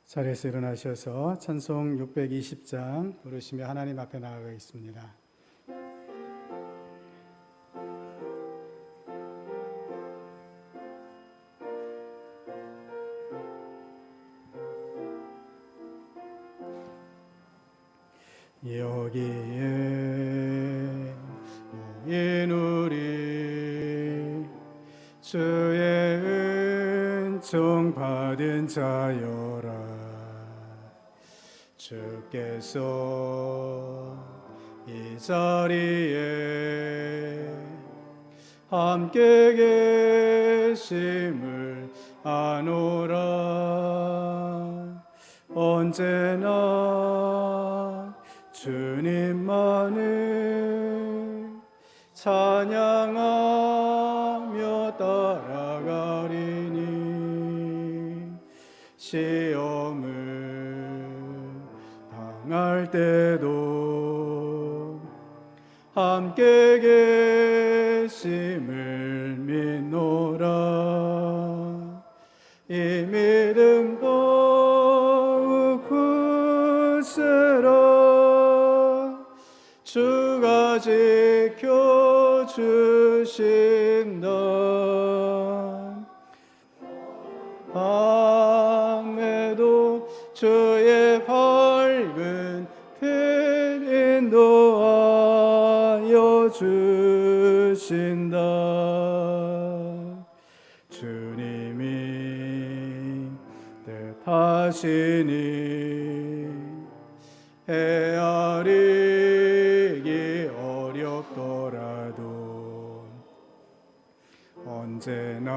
자리에서 일어나셔서 찬송 620장 부르시며 하나님 앞에 나아가겠습니다. 여기에 모인 우리 주의 은총 받은 자여라. 주께서 이 자리에 함께 계심을 아노라. 언제나 주님만을 찬양하며 따라가리니 시험을 당할 때도 함께 계심을 믿노라. 이 믿음 더욱 굳세라. 주가 지켜주신다. 밤에도 주의 밝은 빛 인도하여 주신다. 주님이 뜻하시니 헤아리기 어렵더라도 언제나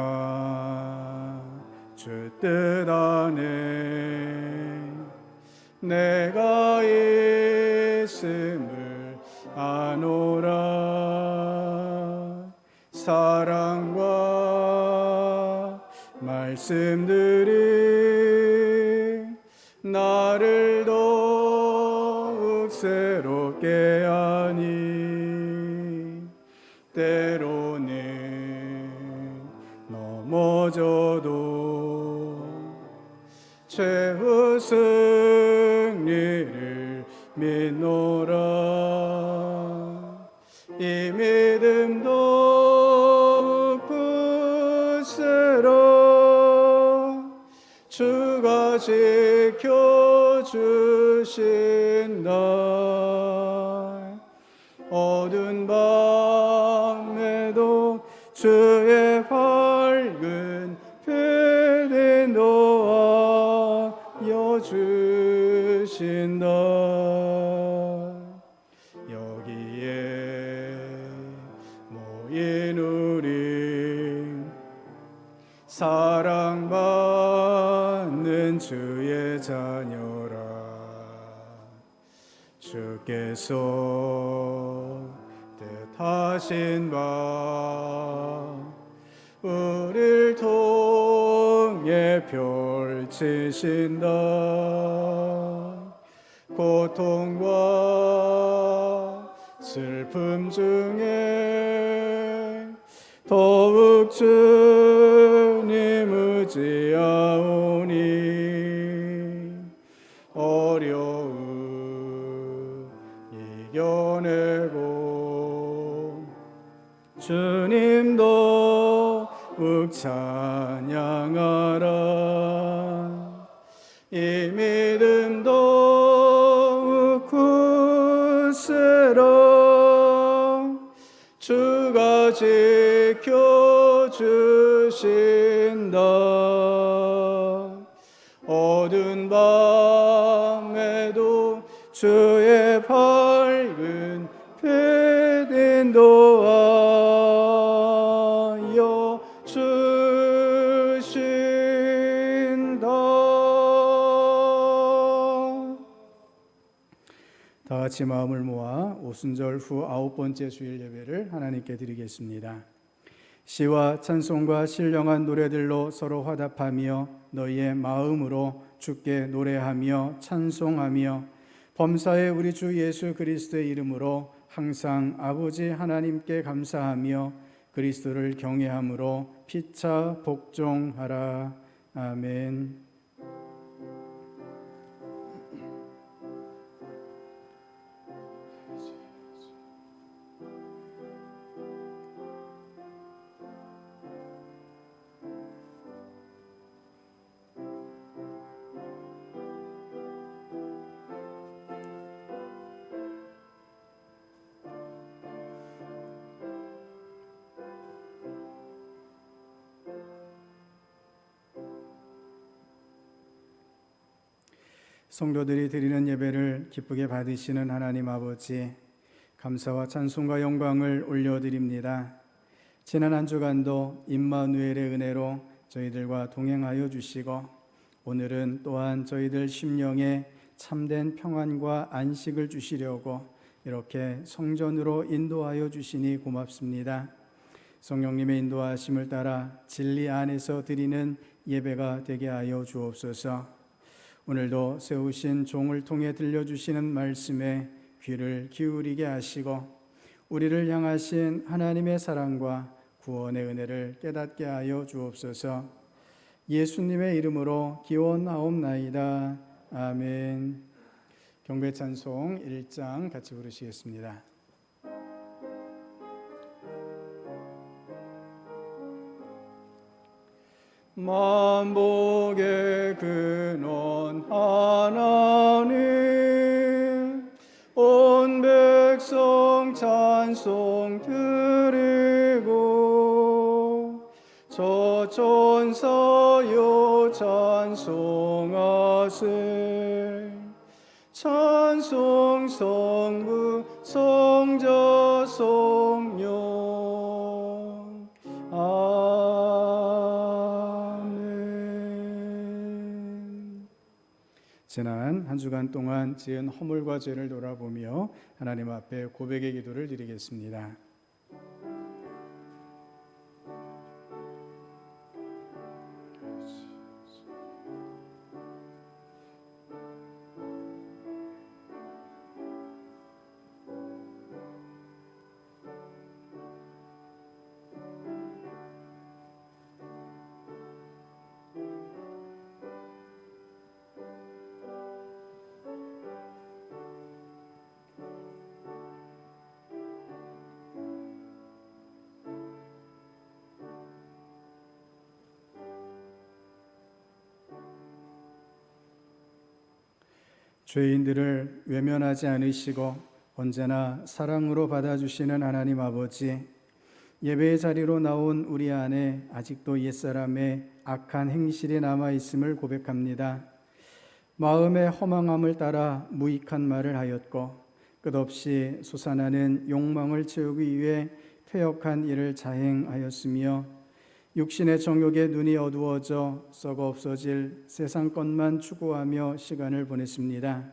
주 뜻 안에 내가 있음을 아노라. 사랑과 말씀들이 나를 더욱 새롭게 하니 때로는 넘어져도 최후 승리를 믿노라. 이 믿음 더욱 굳세라. 주가 지켜주신다. 어두운 밤에도 주의 밝은 빛 인도하여 주신다. 여기에 모인 우리 사랑받는 주의 자녀라. 주께서 뜻하신 바 우릴 통해 펼치신다. 고통과 슬픔 중에 더욱 주님 의지하오니 어려움 이겨내고 주님 더욱 찬양하라. 이 믿음 더욱 굳세라. 주가 지켜주신다. 어두운 밤에도 주의 밝은 빛 인도하여 주신다. 다 같이 마음을 모아 오순절 후 9번째 주일 예배를 하나님께 드리겠습니다. 시와 찬송과 신령한 노래들로 서로 화답하며 너희의 마음으로 주께 노래하며 찬송하며 범사의 우리 주 예수 그리스도의 이름으로 항상 아버지 하나님께 감사하며 그리스도를 경외함으로 피차 복종하라. 아멘. 성도들이 드리는 예배를 기쁘게 받으시는 하나님 아버지, 감사와 찬송과 영광을 올려드립니다. 지난 한 주간도 임마누엘의 은혜로 저희들과 동행하여 주시고, 오늘은 또한 저희들 심령에 참된 평안과 안식을 주시려고 이렇게 성전으로 인도하여 주시니 고맙습니다. 성령님의 인도하심을 따라 진리 안에서 드리는 예배가 되게 하여 주옵소서. 오늘도 세우신 종을 통해 들려주시는 말씀에 귀를 기울이게 하시고, 우리를 향하신 하나님의 사랑과 구원의 은혜를 깨닫게 하여 주옵소서. 예수님의 이름으로 기원하옵나이다. 아멘. 경배 찬송 1장 같이 부르시겠습니다. 만복의 근원 하나님, 온 백성 찬송 드리고, 저천사여 찬송하세. 찬송 성부 성자 성령. 아멘. 지난 한 주간 동안 지은 허물과 죄를 돌아보며 하나님 앞에 고백의 기도를 드리겠습니다. 죄인들을 외면하지 않으시고 언제나 사랑으로 받아주시는 하나님 아버지, 예배의 자리로 나온 우리 안에 아직도 옛사람의 악한 행실이 남아있음을 고백합니다. 마음의 허망함을 따라 무익한 말을 하였고, 끝없이 솟아나는 욕망을 채우기 위해 퇴역한 일을 자행하였으며, 육신의 정욕에 눈이 어두워져 썩어 없어질 세상 것만 추구하며 시간을 보냈습니다.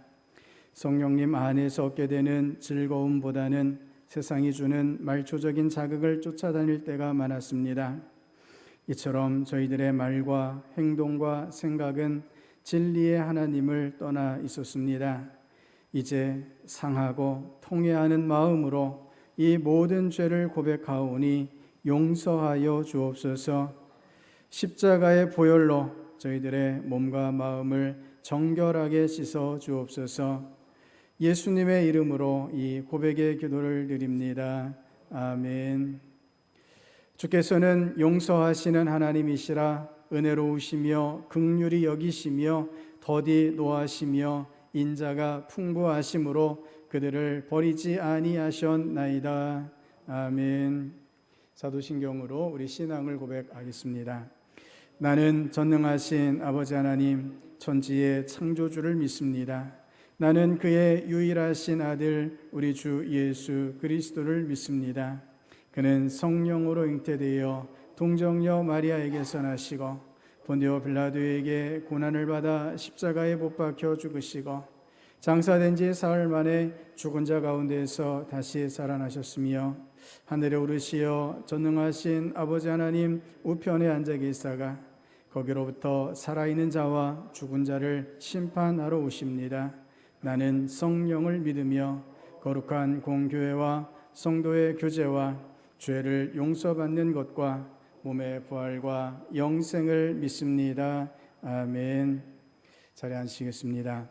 성령님 안에서 얻게 되는 즐거움보다는 세상이 주는 말초적인 자극을 쫓아다닐 때가 많았습니다. 이처럼 저희들의 말과 행동과 생각은 진리의 하나님을 떠나 있었습니다. 이제 상하고 통회하는 마음으로 이 모든 죄를 고백하오니 용서하여 주옵소서. 십자가의 보혈로 저희들의 몸과 마음을 정결하게 씻어 주옵소서. 예수님의 이름으로 이 고백의 기도를 드립니다. 아멘. 주께서는 용서하시는 하나님이시라 은혜로우시며 긍휼히 여기시며 더디 노하시며 인자가 풍부하심으로 그들을 버리지 아니하셨나이다. 아멘. 사도신경으로 우리 신앙을 고백하겠습니다. 나는 전능하신 아버지 하나님 천지의 창조주를 믿습니다. 나는 그의 유일하신 아들 우리 주 예수 그리스도를 믿습니다. 그는 성령으로 잉태되어 동정녀 마리아에게서 나시고 본디오 빌라도에게 고난을 받아 십자가에 못 박혀 죽으시고 장사된 지 사흘 만에 죽은 자 가운데서 다시 살아나셨으며, 하늘에 오르시어 전능하신 아버지 하나님 우편에 앉아 계시다가 거기로부터 살아있는 자와 죽은 자를 심판하러 오십니다. 나는 성령을 믿으며 거룩한 공교회와 성도의 교제와 죄를 용서받는 것과 몸의 부활과 영생을 믿습니다. 아멘. 자리에 앉으시겠습니다.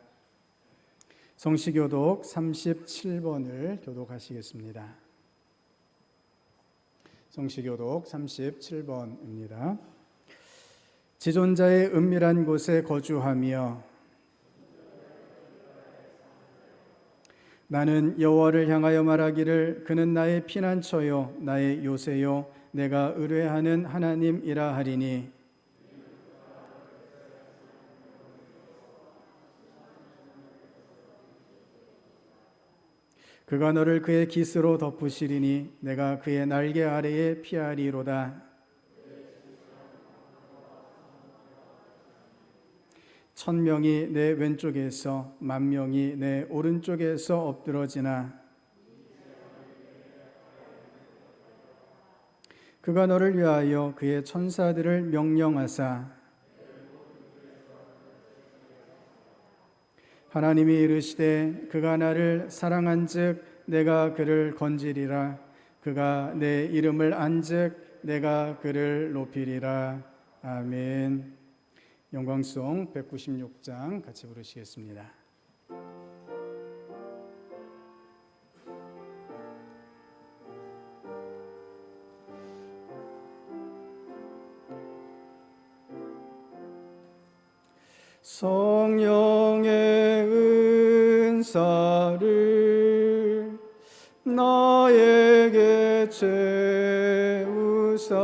성시교독 37번을 교독하시겠습니다. 성시교독 37번입니다. 지존자의 은밀한 곳에 거주하며 나는 여호와를 향하여 말하기를 그는 나의 피난처요 나의 요새요 내가 의뢰하는 하나님이라 하리니, 그가 너를 그의 깃으로 덮으시리니 내가 그의 날개 아래에 피하리로다. 천명이 내 왼쪽에서 만명이 내 오른쪽에서 엎드러지나 그가 너를 위하여 그의 천사들을 명령하사 하나님이 이르시되 그가 나를 사랑한즉 내가 그를 건지리라. 그가 내 이름을 안즉 내가 그를 높이리라. 아멘. 영광송 196장 같이 부르시겠습니다. 성령의 은사를 나에게 채우사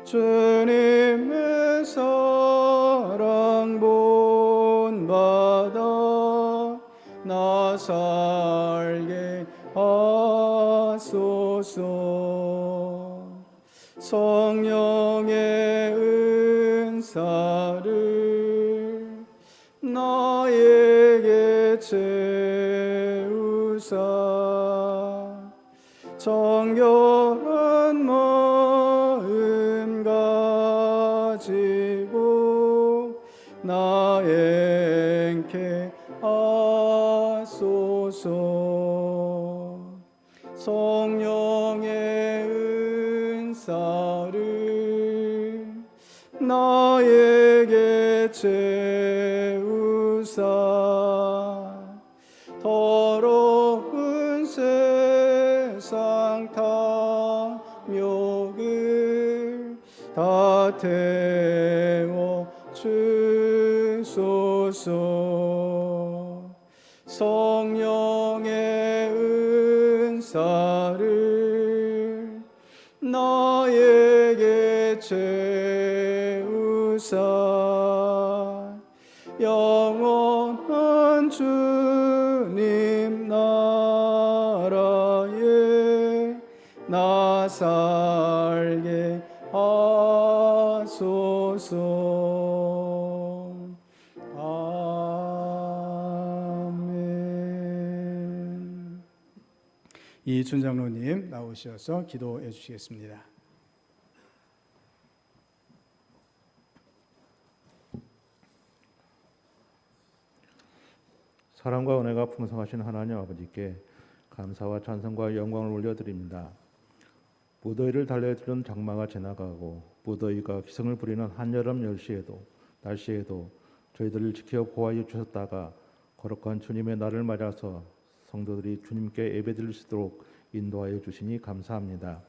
주님의 사랑 본받아 나 살게 하소서. 성령의 은사를 나에게 채우사 정결한 마음 가지고 나 행케 하소서. 성령의 은사를 나에게 채우사 더러운 세상 탐욕을 다 태워 주소서. 성령의 은사를 나에게 채우사 영원한 주님 나라에 나 살게 하소서. 아멘. 이준 장로님 나오셔서 기도해 주시겠습니다. 사랑과 은혜가 풍성하신 하나님 아버지께 감사와 찬송과 영광을 올려드립니다. 무더위를 달래주는 장마가 지나가고 무더위가 기승을 부리는 한여름 날씨에도 저희들을 지켜 보호해 주셨다가 거룩한 주님의 날을 맞아서 성도들이 주님께 예배드릴 수 있도록 인도하여 주시니 감사합니다.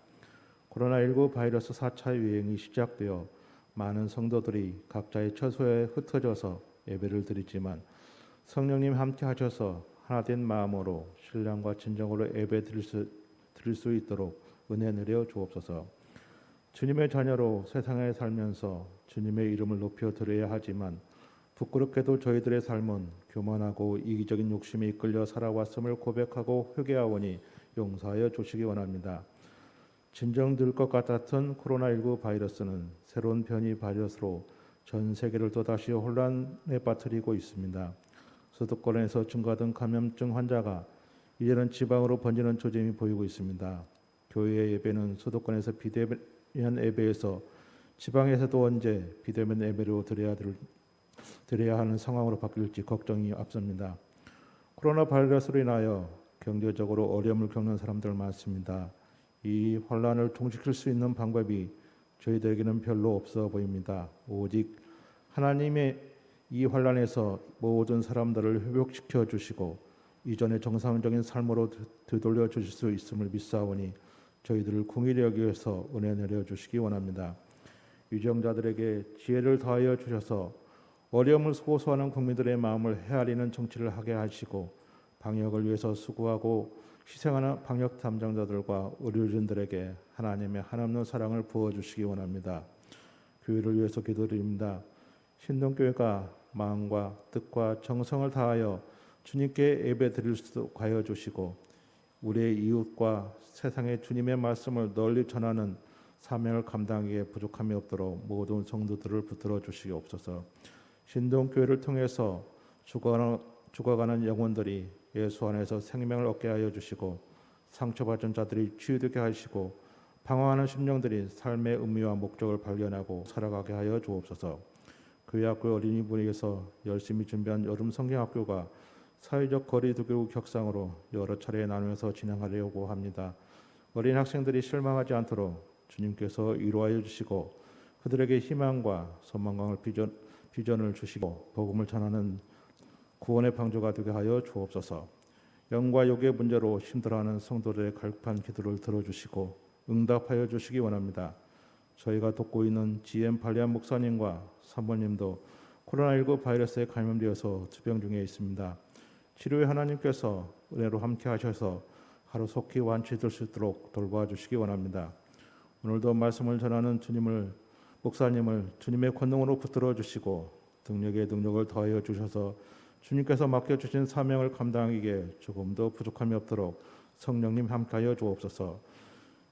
코로나19 바이러스 4차 유행이 시작되어 많은 성도들이 각자의 처소에 흩어져서 예배를 드리지만 성령님 함께 하셔서 하나된 마음으로 신랑과 진정으로 예배 드릴 수 있도록 은혜 내려 주옵소서. 주님의 자녀로 세상에 살면서 주님의 이름을 높여 드려야 하지만 부끄럽게도 저희들의 삶은 교만하고 이기적인 욕심에 이끌려 살아왔음을 고백하고 회개하오니 용서하여 주시기 원합니다. 진정될 것 같았던 코로나19 바이러스는 새로운 변이 바이러스로 전 세계를 또다시 혼란에 빠뜨리고 있습니다. 수도권에서 증가된 감염증 환자가 이제는 지방으로 번지는 조짐이 보이고 있습니다. 교회 예배는 수도권에서 비대면 예배에서 지방에서도 언제 비대면 예배로 드려야 하는 상황으로 바뀔지 걱정이 앞섭니다. 코로나 바이러스로 인하여 경제적으로 어려움을 겪는 사람들 많습니다. 이 혼란을 종식할 수 있는 방법이 저희들에게는 별로 없어 보입니다. 오직 하나님의 이 환란에서 모든 사람들을 회복시켜 주시고 이전의 정상적인 삶으로 되돌려 주실 수 있음을 믿사오니 저희들을 긍휼히 여기셔서 은혜 내려 주시기 원합니다. 유정자들에게 지혜를 더하여 주셔서 어려움을 호소하는 국민들의 마음을 헤아리는 정치를 하게 하시고 방역을 위해서 수고하고 희생하는 방역 담당자들과 의료진들에게 하나님의 한없는 사랑을 부어주시기 원합니다. 교회를 위해서 기도드립니다. 신동교회가 마음과 뜻과 정성을 다하여 주님께 예배드릴 수 있도록 하여 주시고 우리의 이웃과 세상에 주님의 말씀을 널리 전하는 사명을 감당하기에 부족함이 없도록 모든 성도들을 붙들어 주시옵소서. 신동교회를 통해서 죽어가는 영혼들이 예수 안에서 생명을 얻게 하여 주시고 상처받은 자들이 치유되게 하시고 방황하는 심령들이 삶의 의미와 목적을 발견하고 살아가게 하여 주옵소서. 교회학교 어린이부에서 열심히 준비한 여름 성경학교가 사회적 거리두기 격상으로 여러 차례 나누어서 진행하려고 합니다. 어린 학생들이 실망하지 않도록 주님께서 위로하여 주시고 그들에게 희망과 소망을 비전을 주시고 복음을 전하는 구원의 방주가 되게 하여 주옵소서. 영과 욕의 문제로 힘들어하는 성도들의 갈급한 기도를 들어주시고 응답하여 주시기 원합니다. 저희가 돕고 있는 GM 발리안 목사님과 사모님도 코로나19 바이러스에 감염되어서 투병 중에 있습니다. 치료에 하나님께서 은혜로 함께 하셔서 하루속히 완치될 수 있도록 돌봐주시기 원합니다. 오늘도 말씀을 전하는 목사님을 주님의 권능으로 붙들어 주시고 능력에 능력을 더하여 주셔서 주님께서 맡겨주신 사명을 감당하기에 조금도 부족함이 없도록 성령님 함께하여 주옵소서.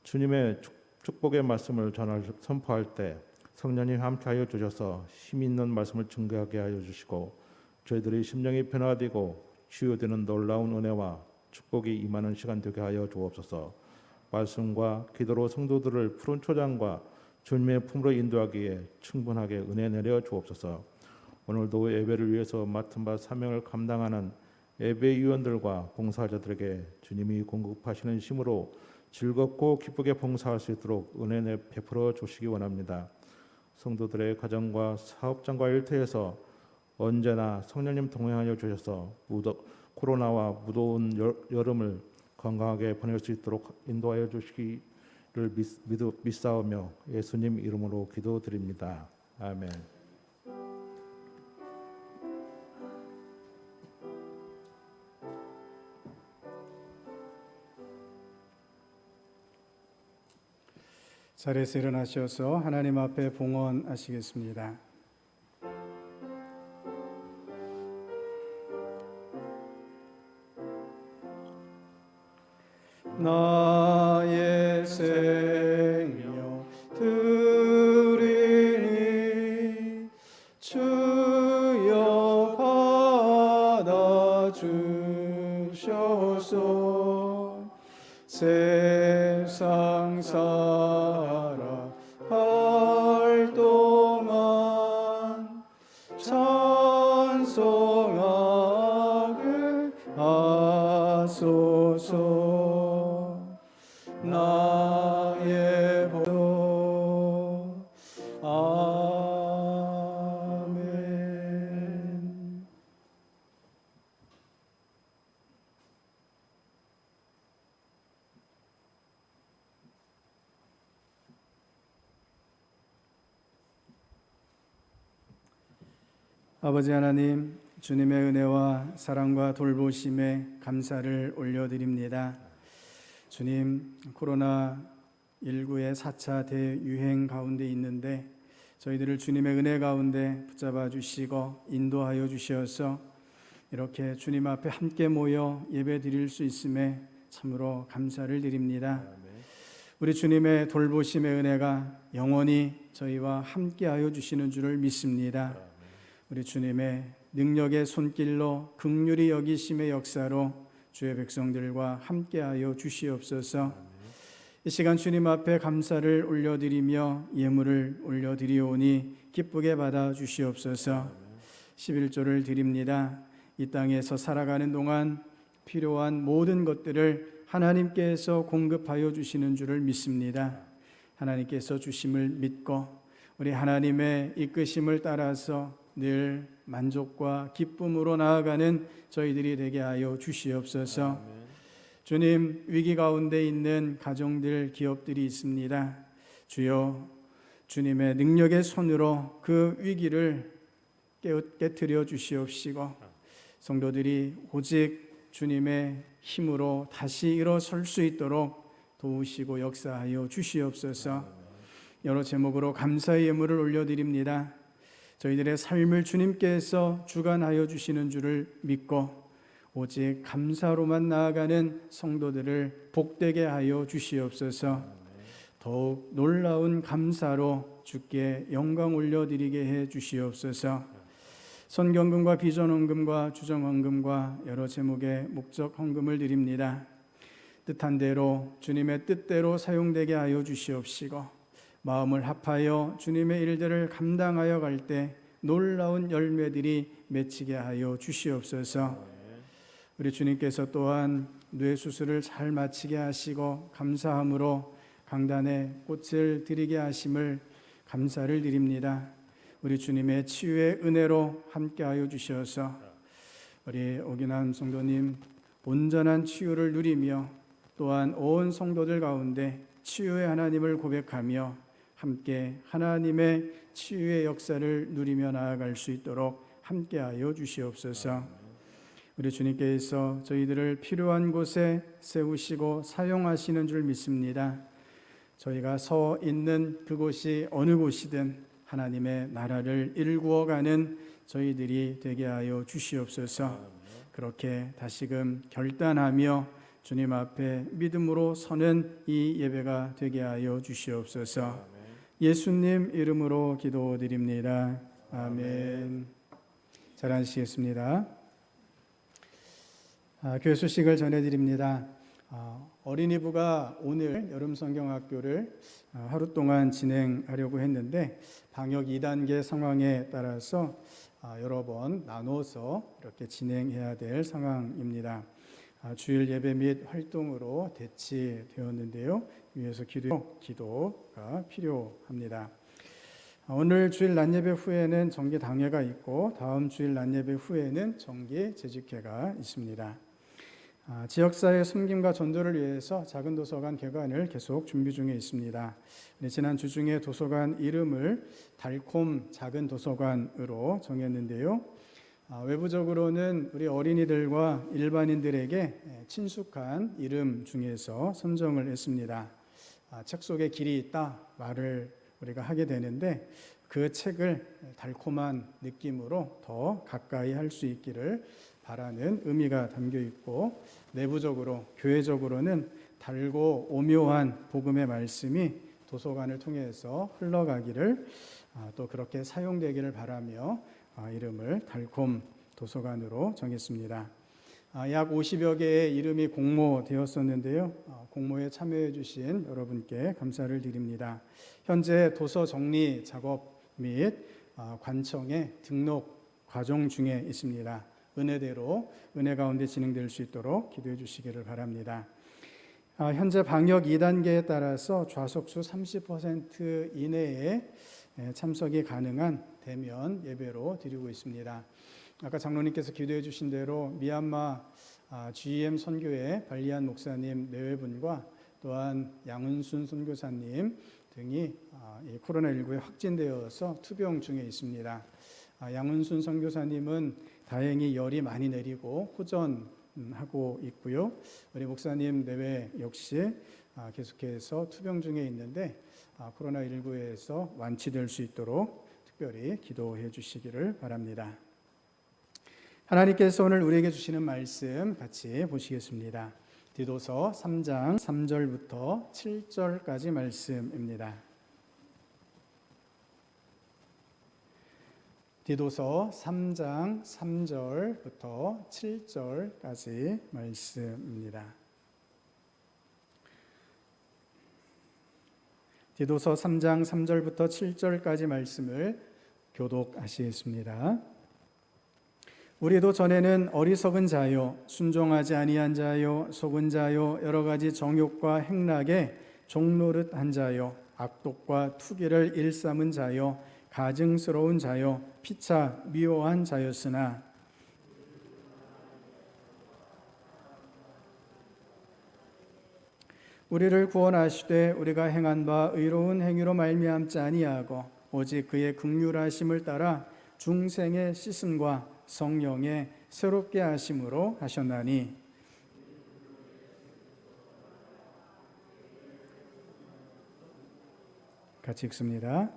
주님의 축복의 말씀을 선포할 때 성령님 함께하여 주셔서 힘 있는 말씀을 증거하게 하여 주시고 저희들이 심령이 변화되고 치유되는 놀라운 은혜와 축복이 임하는 시간 되게 하여 주옵소서. 말씀과 기도로 성도들을 푸른 초장과 주님의 품으로 인도하기에 충분하게 은혜 내려 주옵소서. 오늘도 예배를 위해서 맡은 바 사명을 감당하는 예배위원들과 봉사자들에게 주님이 공급하시는 힘으로 즐겁고 기쁘게 봉사할 수 있도록 은혜 베풀어 주시기 원합니다. 성도들의 가정과 사업장과 일터에서 언제나 성령님 동행하여 주셔서 코로나와 무더운 여름을 건강하게 보낼 수 있도록 인도하여 주시기를 믿사오며 예수님 이름으로 기도드립니다. 아멘. 자리에서 일어나셔서 하나님 앞에 봉헌하시겠습니다. 나의 생명 드리니 주여 받아주셔서 세상 살아갈 동안 찬송하게 하소서. 나의 보도 아멘. 아버지 하나님, 주님의 은혜와 사랑과 돌보심에 감사를 올려드립니다. 주님, 코로나19의 4차 대유행 가운데 있는데 저희들을 주님의 은혜 가운데 붙잡아 주시고 인도하여 주셔서 이렇게 주님 앞에 함께 모여 예배 드릴 수 있음에 참으로 감사를 드립니다. 우리 주님의 돌보심의 은혜가 영원히 저희와 함께하여 주시는 줄을 믿습니다. 우리 주님의 능력의 손길로 긍휼히 여기심의 역사로 주의 백성들과 함께하여 주시옵소서. 이 시간 주님 앞에 감사를 올려드리며 예물을 올려드리오니 기쁘게 받아 주시옵소서. 11조를 드립니다. 이 땅에서 살아가는 동안 필요한 모든 것들을 하나님께서 공급하여 주시는 줄을 믿습니다. 하나님께서 주심을 믿고 우리 하나님의 이끄심을 따라서 늘 만족과 기쁨으로 나아가는 저희들이 되게 하여 주시옵소서. 주님, 위기 가운데 있는 가정들, 기업들이 있습니다. 주여, 주님의 능력의 손으로 그 위기를 깨트려 주시옵시고 성도들이 오직 주님의 힘으로 다시 일어설 수 있도록 도우시고 역사하여 주시옵소서. 여러 제목으로 감사의 예물을 올려드립니다. 저희들의 삶을 주님께서 주관하여 주시는 줄을 믿고 오직 감사로만 나아가는 성도들을 복되게 하여 주시옵소서. 더욱 놀라운 감사로 주께 영광 올려드리게 해 주시옵소서. 선경금과 비전헌금과 주정헌금과 여러 제목의 목적 헌금을 드립니다. 뜻한 대로 주님의 뜻대로 사용되게 하여 주시옵시고 마음을 합하여 주님의 일들을 감당하여 갈 때 놀라운 열매들이 맺히게 하여 주시옵소서. 우리 주님께서 또한 뇌 수술을 잘 마치게 하시고 감사함으로 강단에 꽃을 드리게 하심을 감사를 드립니다. 우리 주님의 치유의 은혜로 함께하여 주셔서 우리 오기남 성도님 온전한 치유를 누리며 또한 온 성도들 가운데 치유의 하나님을 고백하며 함께 하나님의 치유의 역사를 누리며 나아갈 수 있도록 함께하여 주시옵소서. 우리 주님께서 저희들을 필요한 곳에 세우시고 사용하시는 줄 믿습니다. 저희가 서 있는 그곳이 어느 곳이든 하나님의 나라를 일구어가는 저희들이 되게 하여 주시옵소서. 그렇게 다시금 결단하며 주님 앞에 믿음으로 서는 이 예배가 되게 하여 주시옵소서. 예수님 이름으로 기도드립니다. 아멘. 잘 앉으시겠습니다. 교회 소식을 전해드립니다. 어린이부가 오늘 여름성경학교를 하루 동안 진행하려고 했는데 방역 2단계 상황에 따라서 여러 번 나눠서 이렇게 진행해야 될 상황입니다. 주일 예배 및 활동으로 대치되었는데요. 위에서 기도가 필요합니다. 오늘 주일 낮예배 후에는 정기 당회가 있고 다음 주일 낮예배 후에는 정기 재직회가 있습니다. 지역사회 섬김과 전도를 위해서 작은 도서관 개관을 계속 준비 중에 있습니다. 지난 주 중에 도서관 이름을 달콤 작은 도서관으로 정했는데요. 외부적으로는 우리 어린이들과 일반인들에게 친숙한 이름 중에서 선정을 했습니다. 책 속에 길이 있다 말을 우리가 하게 되는데 그 책을 달콤한 느낌으로 더 가까이 할 수 있기를 바라는 의미가 담겨 있고 내부적으로 교회적으로는 달고 오묘한 복음의 말씀이 도서관을 통해서 흘러가기를 또 그렇게 사용되기를 바라며 이름을 달콤 도서관으로 정했습니다. 약 50여 개의 이름이 공모되었었는데요. 공모에 참여해 주신 여러분께 감사를 드립니다. 현재 도서 정리 작업 및 관청의 등록 과정 중에 있습니다. 은혜대로 은혜 가운데 진행될 수 있도록 기도해 주시기를 바랍니다. 현재 방역 2단계에 따라서 좌석수 30% 이내에 참석이 가능한 대면 예배로 드리고 있습니다. 아까 장로님께서 기도해 주신 대로 미얀마 GM 선교회 발리안 목사님 내외분과 또한 양은순 선교사님 등이 코로나19에 확진되어서 투병 중에 있습니다. 양은순 선교사님은 다행히 열이 많이 내리고 호전하고 있고요. 우리 목사님 내외 역시 계속해서 투병 중에 있는데 코로나19에서 완치될 수 있도록 특별히 기도해 주시기를 바랍니다. 하나님께서 오늘 우리에게 주시는 말씀 같이 보시겠습니다. 디도서 3장 3절부터 7절까지 말씀입니다. 디도서 3장 3절부터 7절까지 말씀입니다. 디도서 3장 3절부터 7절까지 말씀을 교독하시겠습니다. 우리도 전에는 어리석은 자요 순종하지 아니한 자요 속은 자요 여러 가지 정욕과 행락에 종노릇한 자요 악독과 투기를 일삼은 자요 가증스러운 자요 피차 미워한 자였으나 우리를 구원하시되 우리가 행한 바 의로운 행위로 말미암지 아니하고 오직 그의 긍휼하심을 따라 중생의 씻음과 성령의 새롭게 하심으로 하셨나니 같이 읽습니다.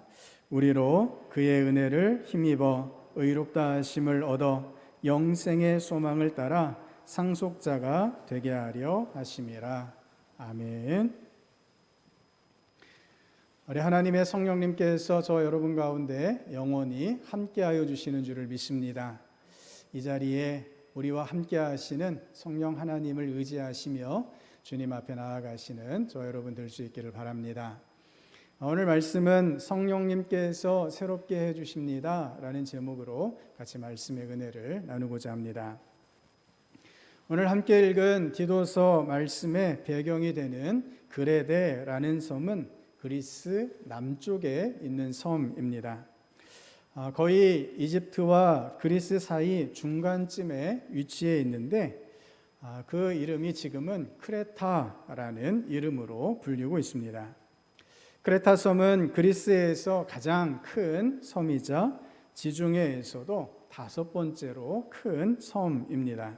우리로 그의 은혜를 힘입어 의롭다 하심을 얻어 영생의 소망을 따라 상속자가 되게 하려 하심이라. 아멘. 우리 하나님의 성령님께서 저 여러분 가운데 영원히 함께하여 주시는 줄을 믿습니다. 이 자리에 우리와 함께하시는 성령 하나님을 의지하시며 주님 앞에 나아가시는 저 여러분 될 수 있기를 바랍니다. 오늘 말씀은 성령님께서 새롭게 해주십니다 라는 제목으로 같이 말씀의 은혜를 나누고자 합니다. 오늘 함께 읽은 디도서 말씀의 배경이 되는 그레데라는 섬은 그리스 남쪽에 있는 섬입니다. 거의 이집트와 그리스 사이 중간쯤에 위치해 있는데 그 이름이 지금은 크레타라는 이름으로 불리고 있습니다. 크레타 섬은 그리스에서 가장 큰 섬이자 지중해에서도 5번째로 큰 섬입니다.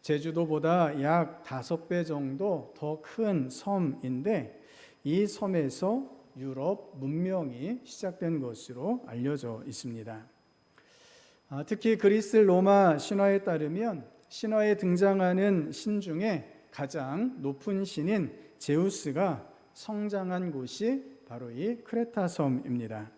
제주도보다 약 5배 정도 더 큰 섬인데 이 섬에서 유럽 문명이 시작된 것으로 알려져 있습니다. 특히 그리스 로마 신화에 따르면 신화에 등장하는 신 중에 가장 높은 신인 제우스가 성장한 곳이 바로 이 크레타 섬입니다.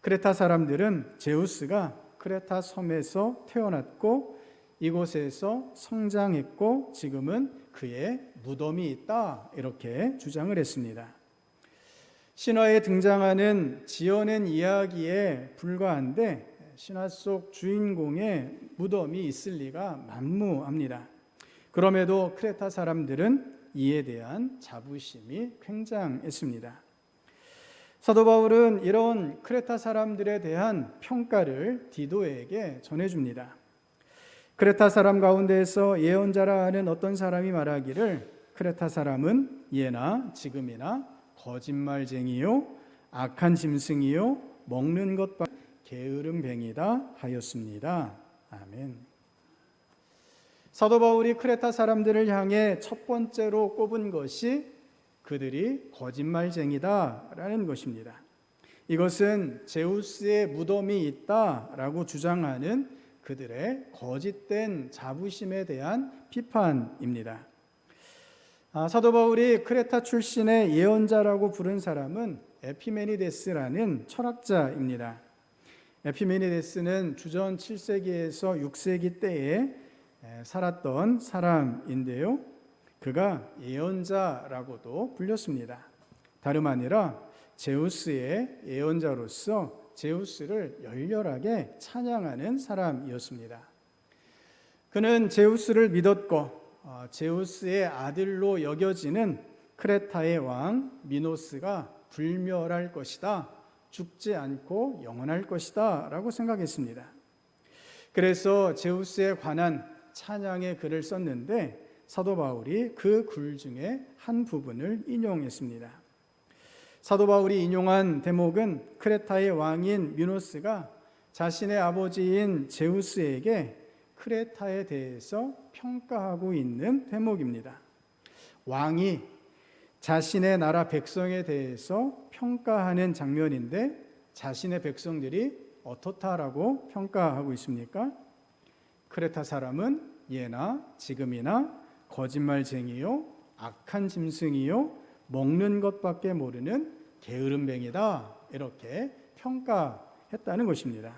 크레타 사람들은 제우스가 크레타 섬에서 태어났고 이곳에서 성장했고 지금은 그의 무덤이 있다 이렇게 주장을 했습니다. 신화에 등장하는 지어낸 이야기에 불과한데 신화 속 주인공의 무덤이 있을 리가 만무합니다. 그럼에도 크레타 사람들은 이에 대한 자부심이 굉장했습니다. 사도 바울은 이런 크레타 사람들에 대한 평가를 디도에게 전해줍니다. 크레타 사람 가운데에서 예언자라 하는 어떤 사람이 말하기를 크레타 사람은 예나 지금이나 거짓말쟁이요 악한 짐승이요 먹는 것밖에 게으름뱅이다 하였습니다. 아멘. 사도 바울이 크레타 사람들을 향해 첫 번째로 꼽은 것이 그들이 거짓말쟁이다라는 것입니다. 이것은 제우스의 무덤이 있다라고 주장하는 그들의 거짓된 자부심에 대한 비판입니다. 사도 바울이 크레타 출신의 예언자라고 부른 사람은 에피메니데스라는 철학자입니다. 에피메니데스는 주전 7세기에서 6세기 때에 살았던 사람인데요. 그가 예언자라고도 불렸습니다. 다름 아니라 제우스의 예언자로서 제우스를 열렬하게 찬양하는 사람이었습니다. 그는 제우스를 믿었고 제우스의 아들로 여겨지는 크레타의 왕 미노스가 불멸할 것이다, 죽지 않고 영원할 것이다 라고 생각했습니다. 그래서 제우스에 관한 찬양의 글을 썼는데 사도 바울이 그 글 중에 한 부분을 인용했습니다. 사도 바울이 인용한 대목은 크레타의 왕인 미노스가 자신의 아버지인 제우스에게 크레타에 대해서 평가하고 있는 대목입니다. 왕이 자신의 나라 백성에 대해서 평가하는 장면인데 자신의 백성들이 어떻다라고 평가하고 있습니까? 크레타 사람은 예나 지금이나 거짓말쟁이요 악한 짐승이요 먹는 것밖에 모르는 게으름뱅이다 이렇게 평가했다는 것입니다.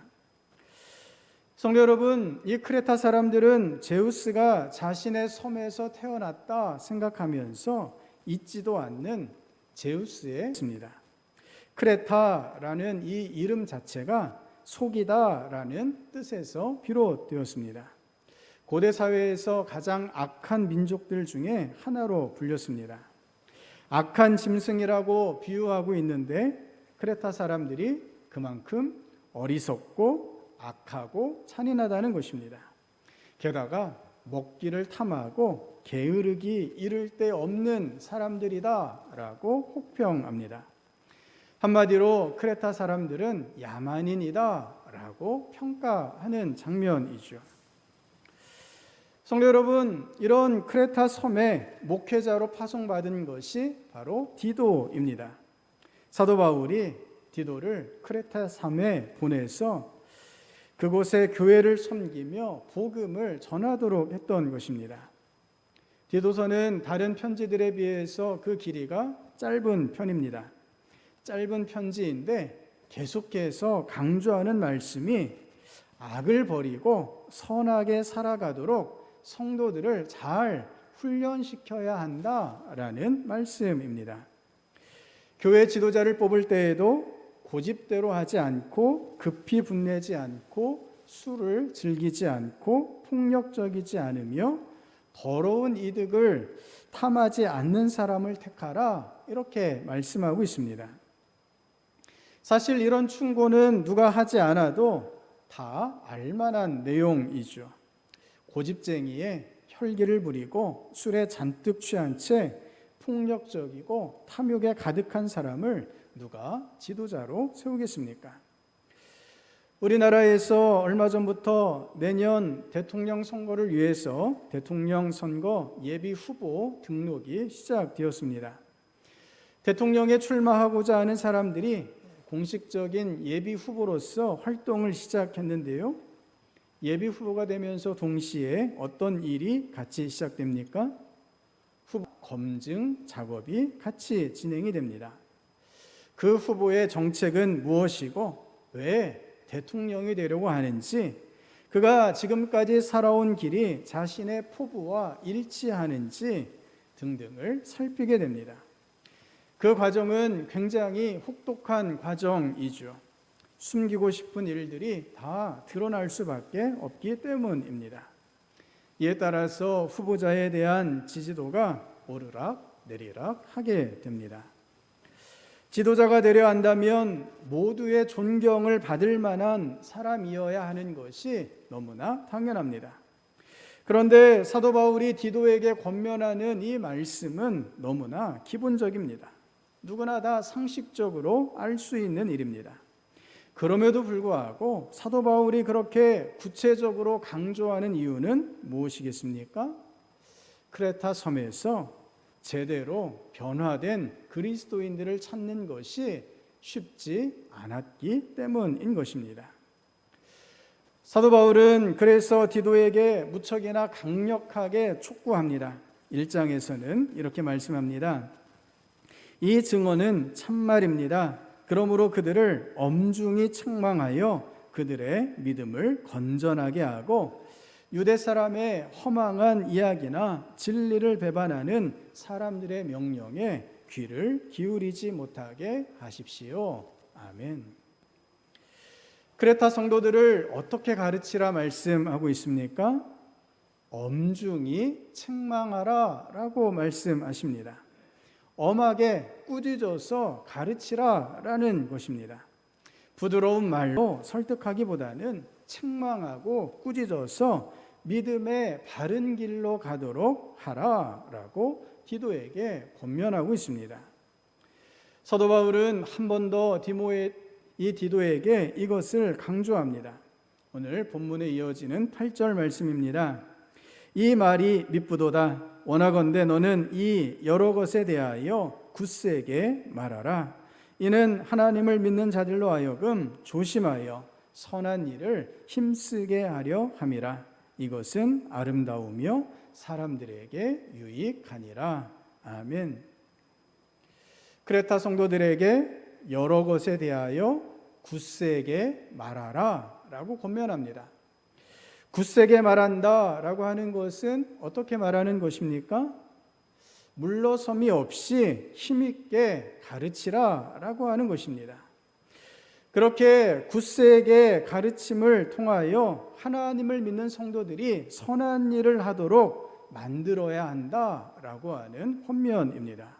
성도 여러분, 이 크레타 사람들은 제우스가 자신의 섬에서 태어났다 생각하면서 잊지도 않는 제우스의 있습니다. 크레타라는 이 이름 자체가 속이다라는 뜻에서 비롯되었습니다. 고대 사회에서 가장 악한 민족들 중에 하나로 불렸습니다. 악한 짐승이라고 비유하고 있는데 크레타 사람들이 그만큼 어리석고 악하고 잔인하다는 것입니다. 게다가 먹기를 탐하고 게으르기 이를 데 없는 사람들이다라고 혹평합니다. 한마디로 크레타 사람들은 야만인이다라고 평가하는 장면이죠. 성도 여러분, 이런 크레타 섬에 목회자로 파송받은 것이 바로 디도입니다. 사도 바울이 디도를 크레타 섬에 보내서 그곳에 교회를 섬기며 복음을 전하도록 했던 것입니다. 디도서는 다른 편지들에 비해서 그 길이가 짧은 편입니다. 짧은 편지인데 계속해서 강조하는 말씀이 악을 버리고 선하게 살아가도록 성도들을 잘 훈련시켜야 한다라는 말씀입니다. 교회 지도자를 뽑을 때에도 고집대로 하지 않고 급히 분내지 않고 술을 즐기지 않고 폭력적이지 않으며 더러운 이득을 탐하지 않는 사람을 택하라, 이렇게 말씀하고 있습니다. 사실 이런 충고는 누가 하지 않아도 다 알만한 내용이죠. 고집쟁이에 혈기를 부리고 술에 잔뜩 취한 채 폭력적이고 탐욕에 가득한 사람을 누가 지도자로 세우겠습니까? 우리나라에서 얼마 전부터 내년 대통령 선거를 위해서 대통령 선거 예비 후보 등록이 시작되었습니다. 대통령에 출마하고자 하는 사람들이 공식적인 예비 후보로서 활동을 시작했는데요. 예비 후보가 되면서 동시에 어떤 일이 같이 시작됩니까? 후보 검증 작업이 같이 진행이 됩니다. 그 후보의 정책은 무엇이고 왜 대통령이 되려고 하는지, 그가 지금까지 살아온 길이 자신의 포부와 일치하는지 등등을 살피게 됩니다. 그 과정은 굉장히 혹독한 과정이죠. 숨기고 싶은 일들이 다 드러날 수밖에 없기 때문입니다. 이에 따라서 후보자에 대한 지지도가 오르락 내리락 하게 됩니다. 지도자가 되려 한다면 모두의 존경을 받을 만한 사람이어야 하는 것이 너무나 당연합니다. 그런데 사도 바울이 디도에게 권면하는 이 말씀은 너무나 기본적입니다. 누구나 다 상식적으로 알 수 있는 일입니다. 그럼에도 불구하고 사도 바울이 그렇게 구체적으로 강조하는 이유는 무엇이겠습니까? 크레타 섬에서 제대로 변화된 그리스도인들을 찾는 것이 쉽지 않았기 때문인 것입니다. 사도 바울은 그래서 디도에게 무척이나 강력하게 촉구합니다. 1장에서는 이렇게 말씀합니다. 이 증언은 참말입니다. 그러므로 그들을 엄중히 책망하여 그들의 믿음을 건전하게 하고 유대 사람의 허망한 이야기나 진리를 배반하는 사람들의 명령에 귀를 기울이지 못하게 하십시오. 아멘. 크레타 성도들을 어떻게 가르치라 말씀하고 있습니까? 엄중히 책망하라 라고 말씀하십니다. 엄하게 꾸짖어서 가르치라 라는 것입니다. 부드러운 말로 설득하기보다는 책망하고 꾸짖어서 믿음의 바른 길로 가도록 하라라고 디도에게 권면하고 있습니다. 사도 바울은 한 번 더 이 디도에게 이것을 강조합니다. 오늘 본문에 이어지는 8절 말씀입니다. 이 말이 미쁘도다. 원하건대 너는 이 여러 것에 대하여 굳세게 말하라. 이는 하나님을 믿는 자들로 하여금 조심하여 선한 일을 힘쓰게 하려 함이라. 이것은 아름다우며 사람들에게 유익하니라. 아멘. 크레타 성도들에게 여러 것에 대하여 굳세게 말하라 라고 권면합니다. 굳세게 말한다 라고 하는 것은 어떻게 말하는 것입니까? 물러섬이 없이 힘있게 가르치라 라고 하는 것입니다. 그렇게 굳세게 가르침을 통하여 하나님을 믿는 성도들이 선한 일을 하도록 만들어야 한다라고 하는 권면입니다.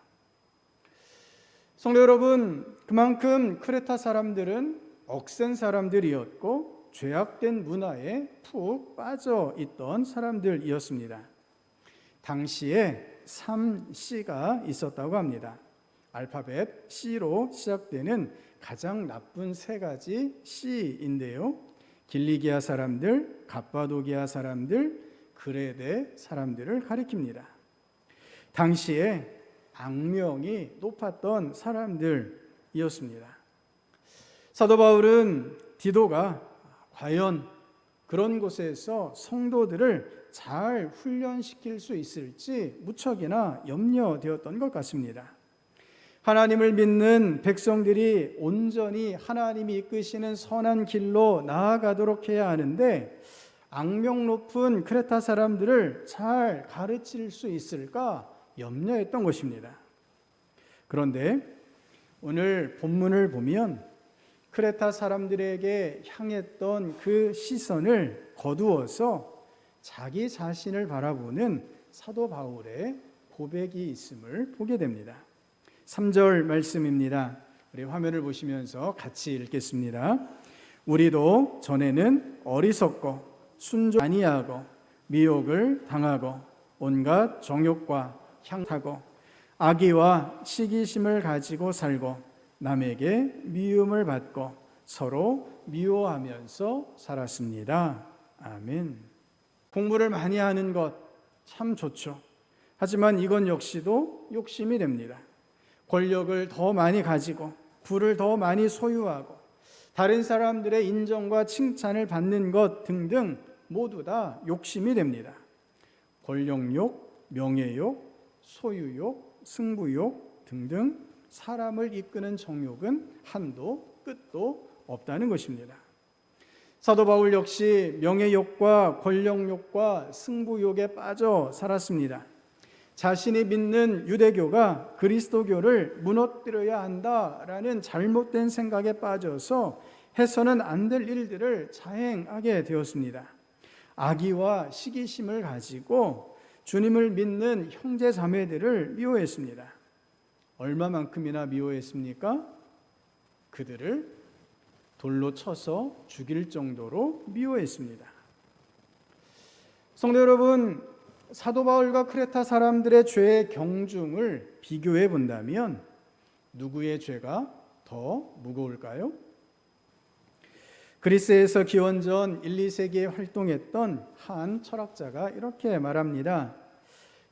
성도 여러분, 그만큼 크레타 사람들은 억센 사람들이었고 죄악된 문화에 푹 빠져 있던 사람들이었습니다. 당시에 3C가 있었다고 합니다. 알파벳 C로 시작되는 가장 나쁜 세 가지 C인데요. 길리기아 사람들, 갑바도기아 사람들, 그레데 사람들을 가리킵니다. 당시에 악명이 높았던 사람들이었습니다. 사도 바울은 디도가 과연 그런 곳에서 성도들을 잘 훈련시킬 수 있을지 무척이나 염려되었던 것 같습니다. 하나님을 믿는 백성들이 온전히 하나님이 이끄시는 선한 길로 나아가도록 해야 하는데 악명 높은 크레타 사람들을 잘 가르칠 수 있을까 염려했던 것입니다. 그런데 오늘 본문을 보면 크레타 사람들에게 향했던 그 시선을 거두어서 자기 자신을 바라보는 사도 바울의 고백이 있음을 보게 됩니다. 3절 말씀입니다. 우리 화면을 보시면서 같이 읽겠습니다. 우리도 전에는 어리석고 순종 아니하고 미혹을 당하고 온갖 정욕과 향하고 악의와 시기심을 가지고 살고 남에게 미움을 받고 서로 미워하면서 살았습니다. 아멘. 공부를 많이 하는 것 참 좋죠. 하지만 이건 역시도 욕심이 됩니다. 권력을 더 많이 가지고 부를 더 많이 소유하고 다른 사람들의 인정과 칭찬을 받는 것 등등 모두 다 욕심이 됩니다. 권력욕, 명예욕, 소유욕, 승부욕 등등 사람을 이끄는 정욕은 한도 끝도 없다는 것입니다. 사도 바울 역시 명예욕과 권력욕과 승부욕에 빠져 살았습니다. 자신이 믿는 유대교가 그리스도교를 무너뜨려야 한다라는 잘못된 생각에 빠져서 해서는 안 될 일들을 자행하게 되었습니다. 악의와 시기심을 가지고 주님을 믿는 형제 자매들을 미워했습니다. 얼마만큼이나 미워했습니까? 그들을 돌로 쳐서 죽일 정도로 미워했습니다. 성도 여러분, 사도 바울과 크레타 사람들의 죄의 경중을 비교해 본다면 누구의 죄가 더 무거울까요? 그리스에서 기원전 1, 2세기에 활동했던 한 철학자가 이렇게 말합니다.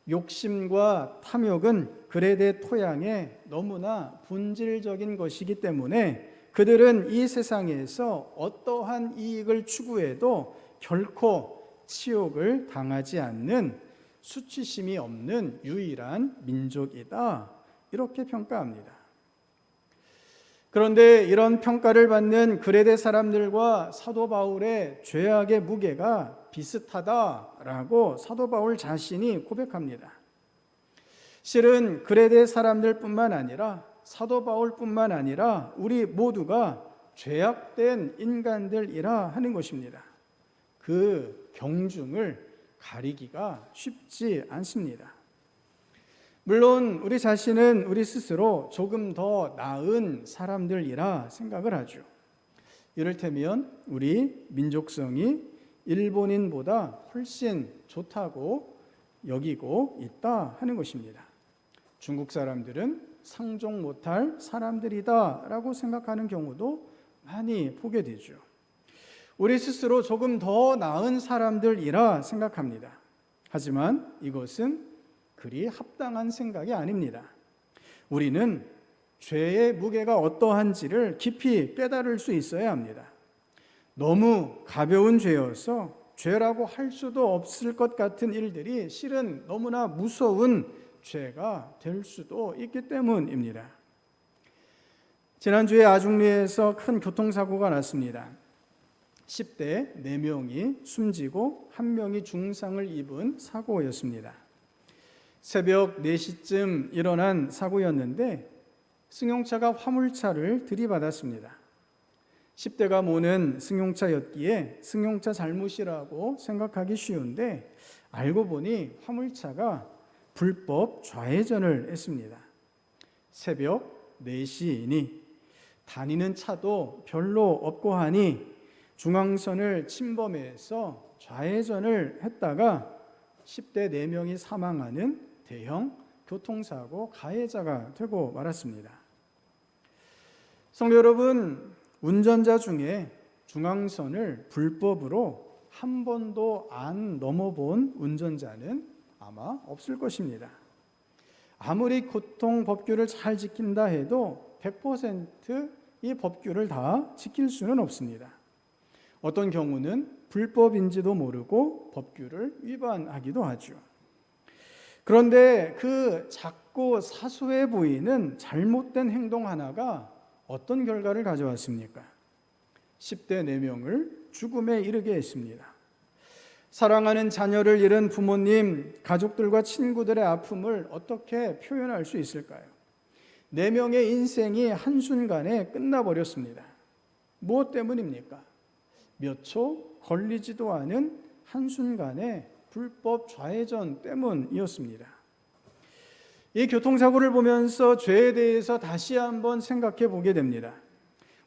욕심과 탐욕은 그레데 토양에 너무나 본질적인 것이기 때문에 그들은 이 세상에서 어떠한 이익을 추구해도 결코 치욕을 당하지 않는 수치심이 없는 유일한 민족이다. 이렇게 평가합니다. 그런데 이런 평가를 받는 그레데 사람들과 사도 바울의 죄악의 무게가 비슷하다라고 사도 바울 자신이 고백합니다. 실은 그레데 사람들뿐만 아니라 사도 바울뿐만 아니라 우리 모두가 죄악된 인간들이라 하는 것입니다. 그 경중을 가리기가 쉽지 않습니다. 물론 우리 자신은 우리 스스로 조금 더 나은 사람들이라 생각을 하죠. 이를테면 우리 민족성이 일본인보다 훨씬 좋다고 여기고 있다 하는 것입니다. 중국 사람들은 상종 못할 사람들이다 라고 생각하는 경우도 많이 보게 되죠. 우리 스스로 조금 더 나은 사람들이라 생각합니다. 하지만 이것은 그리 합당한 생각이 아닙니다. 우리는 죄의 무게가 어떠한지를 깊이 깨달을 수 있어야 합니다. 너무 가벼운 죄여서 죄라고 할 수도 없을 것 같은 일들이 실은 너무나 무서운 죄가 될 수도 있기 때문입니다. 지난주에 아중리에서 큰 교통사고가 났습니다. 10대 4명이 숨지고 1명이 중상을 입은 사고였습니다. 새벽 4시쯤 일어난 사고였는데 승용차가 화물차를 들이받았습니다. 10대가 모는 승용차였기에 승용차 잘못이라고 생각하기 쉬운데 알고 보니 화물차가 불법 좌회전을 했습니다. 새벽 4시이니 다니는 차도 별로 없고 하니 중앙선을 침범해서 좌회전을 했다가 10대 4명이 사망하는 대형 교통사고 가해자가 되고 말았습니다. 성도 여러분, 운전자 중에 중앙선을 불법으로 한 번도 안 넘어본 운전자는 아마 없을 것입니다. 아무리 교통법규를 잘 지킨다 해도 100% 이 법규를 다 지킬 수는 없습니다. 어떤 경우는 불법인지도 모르고 법규를 위반하기도 하죠. 그런데 그 작고 사소해 보이는 잘못된 행동 하나가 어떤 결과를 가져왔습니까? 10대 4명을 죽음에 이르게 했습니다. 사랑하는 자녀를 잃은 부모님, 가족들과 친구들의 아픔을 어떻게 표현할 수 있을까요? 4명의 인생이 한순간에 끝나버렸습니다. 무엇 때문입니까? 몇 초 걸리지도 않은 한순간의 불법 좌회전 때문이었습니다. 이 교통사고를 보면서 죄에 대해서 다시 한번 생각해 보게 됩니다.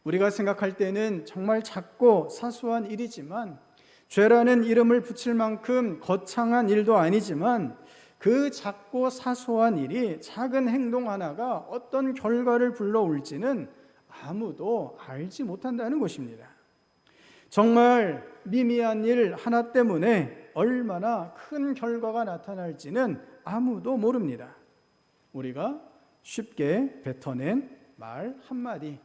우리가 생각할 때는 정말 작고 사소한 일이지만, 죄라는 이름을 붙일 만큼 거창한 일도 아니지만, 그 작고 사소한 일이, 작은 행동 하나가 어떤 결과를 불러올지는 아무도 알지 못한다는 것입니다. 정말 미미한 일 하나 때문에 얼마나 큰 결과가 나타날지는 아무도 모릅니다. 우리가 쉽게 뱉어낸 말 한마디,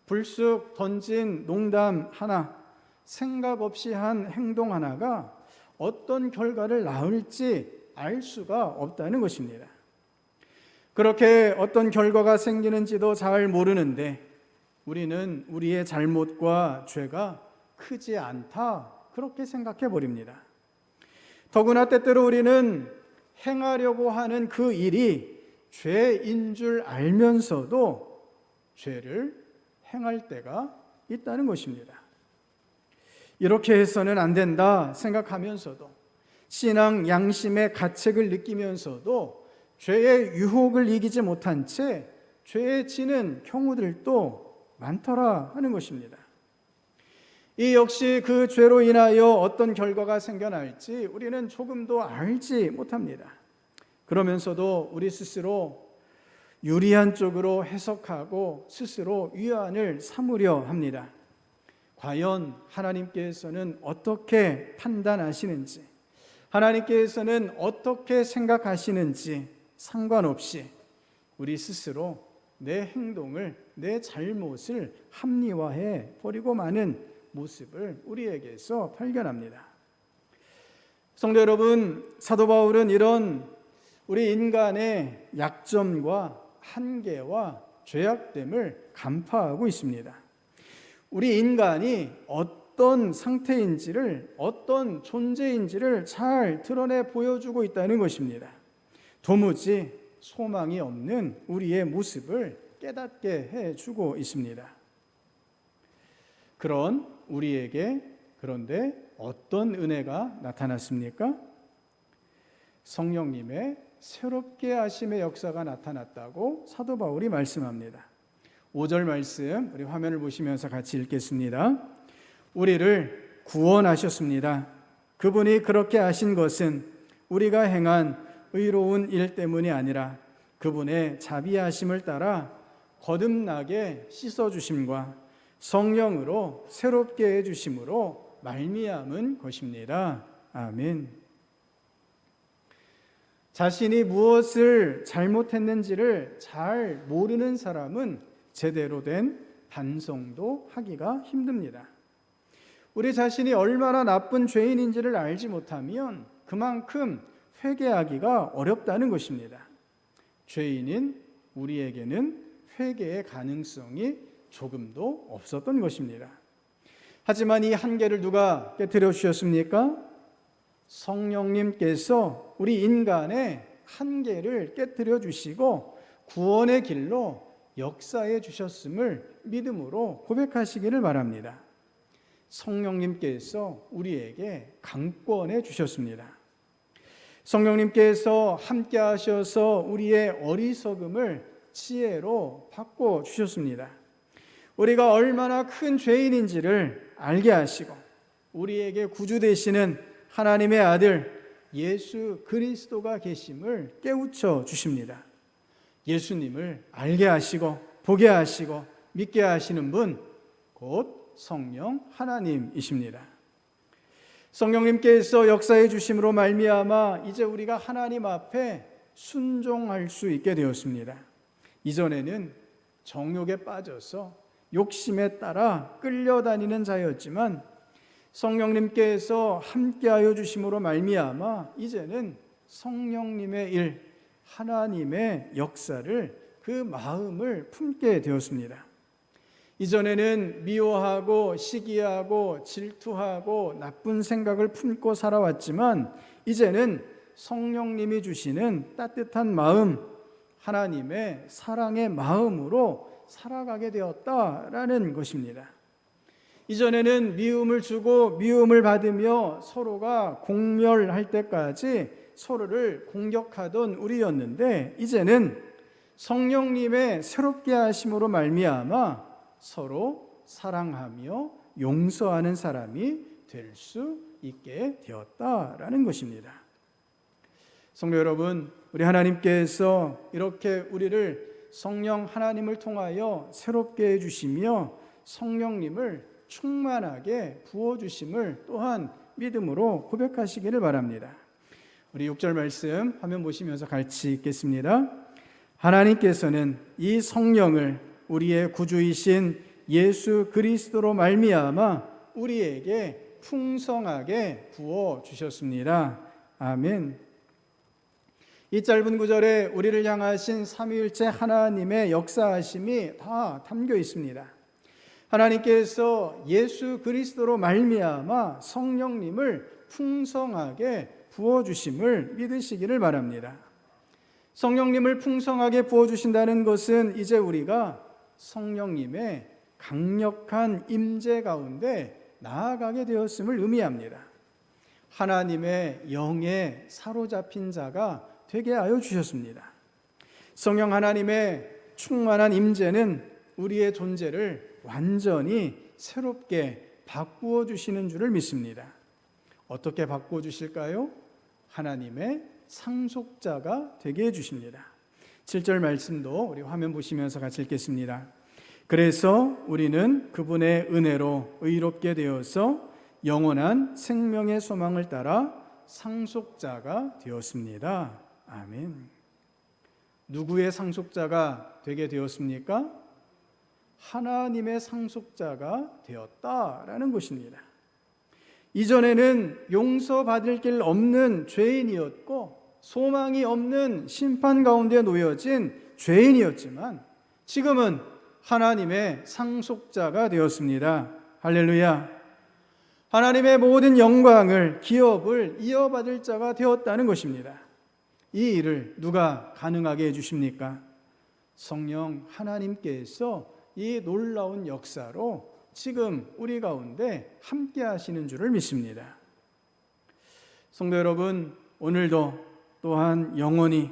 불쑥 던진 농담 하나, 생각 없이 한 행동 하나가 어떤 결과를 낳을지 알 수가 없다는 것입니다. 그렇게 어떤 결과가 생기는지도 잘 모르는데 우리는 우리의 잘못과 죄가 크지 않다, 그렇게 생각해 버립니다. 더구나 때때로 우리는 행하려고 하는 그 일이 죄인 줄 알면서도 죄를 행할 때가 있다는 것입니다. 이렇게 해서는 안 된다 생각하면서도, 신앙 양심의 가책을 느끼면서도 죄의 유혹을 이기지 못한 채 죄에 지는 경우들도 많더라 하는 것입니다. 이 역시 그 죄로 인하여 어떤 결과가 생겨날지 우리는 조금도 알지 못합니다. 그러면서도 우리 스스로 유리한 쪽으로 해석하고 스스로 위안을 삼으려 합니다. 과연 하나님께서는 어떻게 판단하시는지, 하나님께서는 어떻게 생각하시는지 상관없이 우리 스스로 내 행동을, 내 잘못을 합리화해 버리고 마는 모습을 우리에게서 발견합니다. 성도 여러분, 사도 바울은 이런 우리 인간의 약점과 한계와 죄악됨을 간파하고 있습니다. 우리 인간이 어떤 상태인지를, 어떤 존재인지를 잘 드러내 보여주고 있다는 것입니다. 도무지 소망이 없는 우리의 모습을 깨닫게 해주고 있습니다. 그런 우리에게 그런데 어떤 은혜가 나타났습니까? 성령님의 새롭게 하심의 역사가 나타났다고 사도 바울이 말씀합니다. 5절 말씀 우리 화면을 보시면서 같이 읽겠습니다. 우리를 구원하셨습니다. 그분이 그렇게 하신 것은 우리가 행한 의로운 일 때문이 아니라 그분의 자비하심을 따라 거듭나게 씻어주심과 성령으로 새롭게 해주심으로 말미암은 것입니다. 아멘. 자신이 무엇을 잘못했는지를 잘 모르는 사람은 제대로 된 반성도 하기가 힘듭니다. 우리 자신이 얼마나 나쁜 죄인인지를 알지 못하면 그만큼 회개하기가 어렵다는 것입니다. 죄인인 우리에게는 회개의 가능성이 조금도 없었던 것입니다. 하지만 이 한계를 누가 깨뜨려 주셨습니까? 성령님께서 우리 인간의 한계를 깨뜨려 주시고 구원의 길로 역사해 주셨음을 믿음으로 고백하시기를 바랍니다. 성령님께서 우리에게 강권해 주셨습니다. 성령님께서 함께 하셔서 우리의 어리석음을 지혜로 바꿔 주셨습니다. 우리가 얼마나 큰 죄인인지를 알게 하시고 우리에게 구주 되시는 하나님의 아들 예수 그리스도가 계심을 깨우쳐 주십니다. 예수님을 알게 하시고 보게 하시고 믿게 하시는 분, 곧 성령 하나님이십니다. 성령님께서 역사해 주심으로 말미암아 이제 우리가 하나님 앞에 순종할 수 있게 되었습니다. 이전에는 정욕에 빠져서 욕심에 따라 끌려다니는 자였지만 성령님께서 함께하여 주심으로 말미암아 이제는 성령님의 일, 하나님의 역사를 그 마음을 품게 되었습니다. 이전에는 미워하고 시기하고 질투하고 나쁜 생각을 품고 살아왔지만 이제는 성령님이 주시는 따뜻한 마음, 하나님의 사랑의 마음으로 살아가게 되었다라는 것입니다. 이전에는 미움을 주고 미움을 받으며 서로가 공멸할 때까지 서로를 공격하던 우리였는데 이제는 성령님의 새롭게 하심으로 말미암아 서로 사랑하며 용서하는 사람이 될 수 있게 되었다라는 것입니다. 성도 여러분, 우리 하나님께서 이렇게 우리를 성령 하나님을 통하여 새롭게 해주시며 성령님을 충만하게 부어주심을 또한 믿음으로 고백하시기를 바랍니다. 우리 6절 말씀 화면 보시면서 같이 읽겠습니다. 하나님께서는 이 성령을 우리의 구주이신 예수 그리스도로 말미암아 우리에게 풍성하게 부어 주셨습니다. 아멘. 이 짧은 구절에 우리를 향하신 삼위일체 하나님의 역사하심이 다 담겨 있습니다. 하나님께서 예수 그리스도로 말미암아 성령님을 풍성하게 부어 주심을 믿으시기를 바랍니다. 성령님을 풍성하게 부어 주신다는 것은 이제 우리가 성령님의 강력한 임재 가운데 나아가게 되었음을 의미합니다. 하나님의 영에 사로잡힌 자가 되게 하여 주셨습니다. 성령 하나님의 충만한 임재는 우리의 존재를 완전히 새롭게 바꾸어 주시는 줄을 믿습니다. 어떻게 바꾸어 주실까요? 하나님의 상속자가 되게 해 주십니다. 7절 말씀도 우리 화면 보시면서 같이 읽겠습니다. 그래서 우리는 그분의 은혜로 의롭게 되어서 영원한 생명의 소망을 따라 상속자가 되었습니다. 아멘. 누구의 상속자가 되게 되었습니까? 하나님의 상속자가 되었다라는 것입니다. 이전에는 용서받을 길 없는 죄인이었고 소망이 없는 심판 가운데 놓여진 죄인이었지만 지금은 하나님의 상속자가 되었습니다. 할렐루야. 하나님의 모든 영광을, 기업을 이어받을 자가 되었다는 것입니다. 이 일을 누가 가능하게 해주십니까? 성령 하나님께서 이 놀라운 역사로 지금 우리 가운데 함께 하시는 줄을 믿습니다. 성도 여러분, 오늘도 또한 영원히